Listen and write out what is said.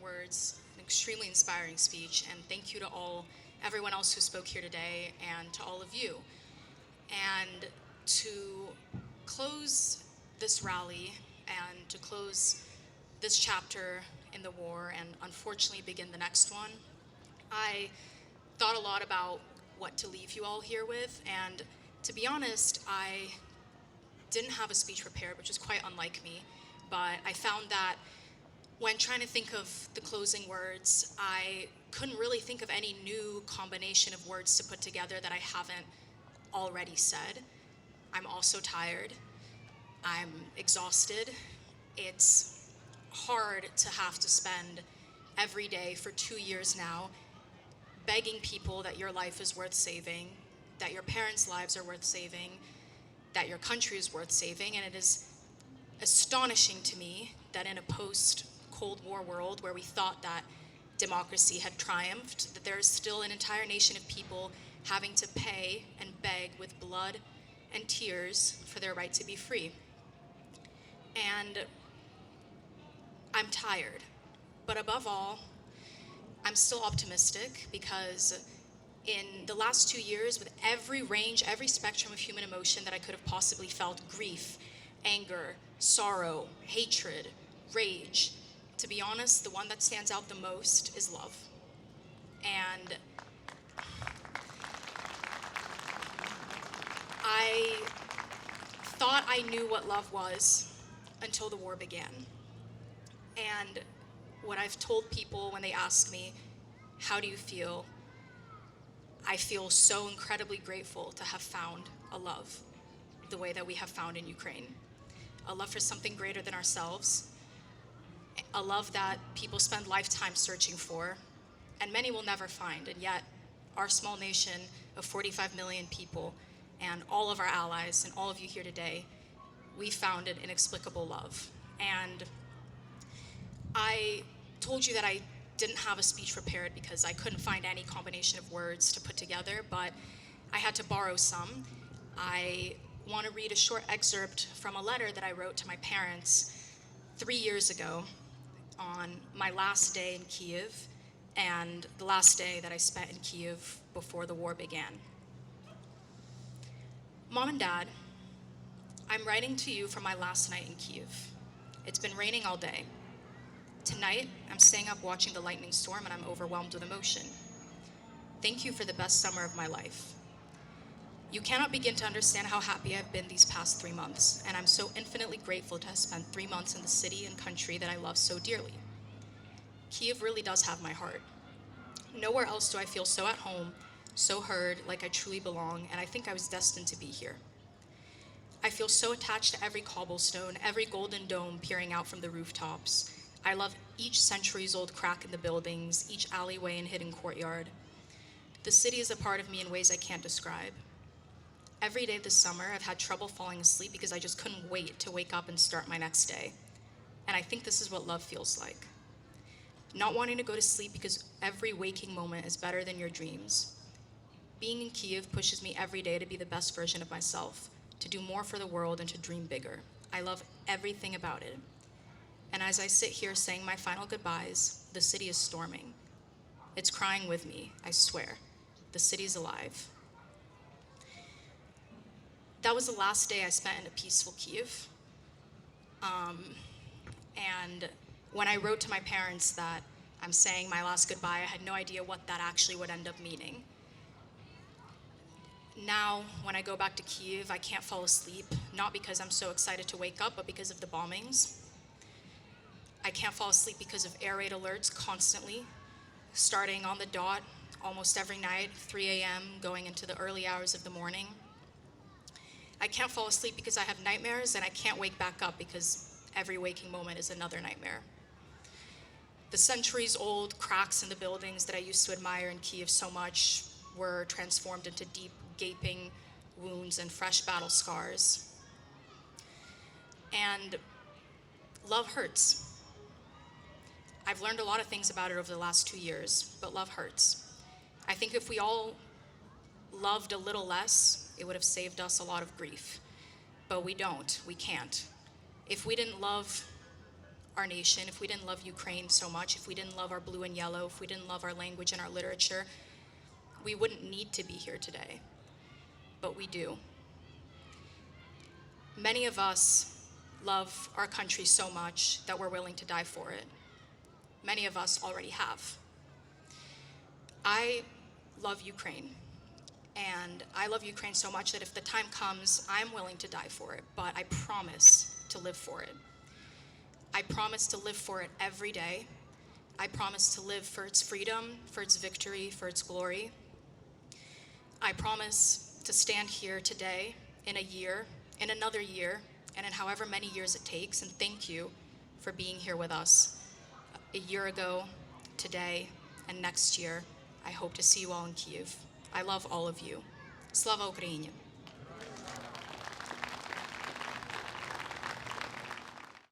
words, an extremely inspiring speech, and thank you to everyone else who spoke here today, and to all of you. And to close this rally and to close this chapter in the war and unfortunately begin the next one, I thought a lot about what to leave you all here with, and to be honest, I didn't have a speech prepared, which is quite unlike me, but I found that when trying to think of the closing words, I couldn't really think of any new combination of words to put together that I haven't already said. I'm also tired. I'm exhausted. It's hard to have to spend every day for 2 years now begging people that your life is worth saving, that your parents' lives are worth saving, that your country is worth saving. And it is astonishing to me that in a post-Cold War world where we thought that democracy had triumphed, that there is still an entire nation of people having to pay and beg with blood and tears for their right to be free. And I'm tired, but above all, I'm still optimistic because in the last 2 years, with every range, every spectrum of human emotion that I could have possibly felt, grief, anger, sorrow, hatred, rage, to be honest, the one that stands out the most is love. And I thought I knew what love was until the war began. And what I've told people when they ask me, how do you feel? I feel so incredibly grateful to have found a love the way that we have found in Ukraine. A love for something greater than ourselves, a love that people spend lifetimes searching for, and many will never find. And yet, our small nation of 45 million people and all of our allies and all of you here today, we found an inexplicable love. And I told you that I didn't have a speech prepared because I couldn't find any combination of words to put together, but I had to borrow some. I want to read a short excerpt from a letter that I wrote to my parents 3 years ago on my last day in Kiev and the last day that I spent in Kiev before the war began. Mom and Dad, I'm writing to you from my last night in Kiev. It's been raining all day. Tonight, I'm staying up watching the lightning storm and I'm overwhelmed with emotion. Thank you for the best summer of my life. You cannot begin to understand how happy I've been these past 3 months, and I'm so infinitely grateful to have spent 3 months in the city and country that I love so dearly. Kiev really does have my heart. Nowhere else do I feel so at home, so heard, like I truly belong, and I think I was destined to be here. I feel so attached to every cobblestone, every golden dome peering out from the rooftops. I love each centuries-old crack in the buildings, each alleyway and hidden courtyard. The city is a part of me in ways I can't describe. Every day this summer, I've had trouble falling asleep because I just couldn't wait to wake up and start my next day. And I think this is what love feels like. Not wanting to go to sleep because every waking moment is better than your dreams. Being in Kiev pushes me every day to be the best version of myself, to do more for the world and to dream bigger. I love everything about it. And as I sit here saying my final goodbyes, the city is storming. It's crying with me, I swear. The city's alive. That was the last day I spent in a peaceful Kiev. And when I wrote to my parents that I'm saying my last goodbye, I had no idea what that actually would end up meaning. Now, when I go back to Kiev, I can't fall asleep, not because I'm so excited to wake up, but because of the bombings. I can't fall asleep because of air raid alerts constantly, starting on the dot almost every night, 3 a.m., going into the early hours of the morning. I can't fall asleep because I have nightmares, and I can't wake back up because every waking moment is another nightmare. The centuries-old cracks in the buildings that I used to admire in Kiev so much were transformed into deep, gaping wounds and fresh battle scars. And love hurts. I've learned a lot of things about it over the last 2 years, but love hurts. I think if we all loved a little less, it would have saved us a lot of grief. But we don't, we can't. If we didn't love our nation, if we didn't love Ukraine so much, if we didn't love our blue and yellow, if we didn't love our language and our literature, we wouldn't need to be here today. But we do. Many of us love our country so much that we're willing to die for it. Many of us already have. I love Ukraine. And I love Ukraine so much that if the time comes, I'm willing to die for it, but I promise to live for it. I promise to live for it every day. I promise to live for its freedom, for its victory, for its glory. I promise to stand here today, in a year, in another year, and in however many years it takes, and thank you for being here with us a year ago, today, and next year. I hope to see you all in Kyiv. I love all of you. Slava Ukraini!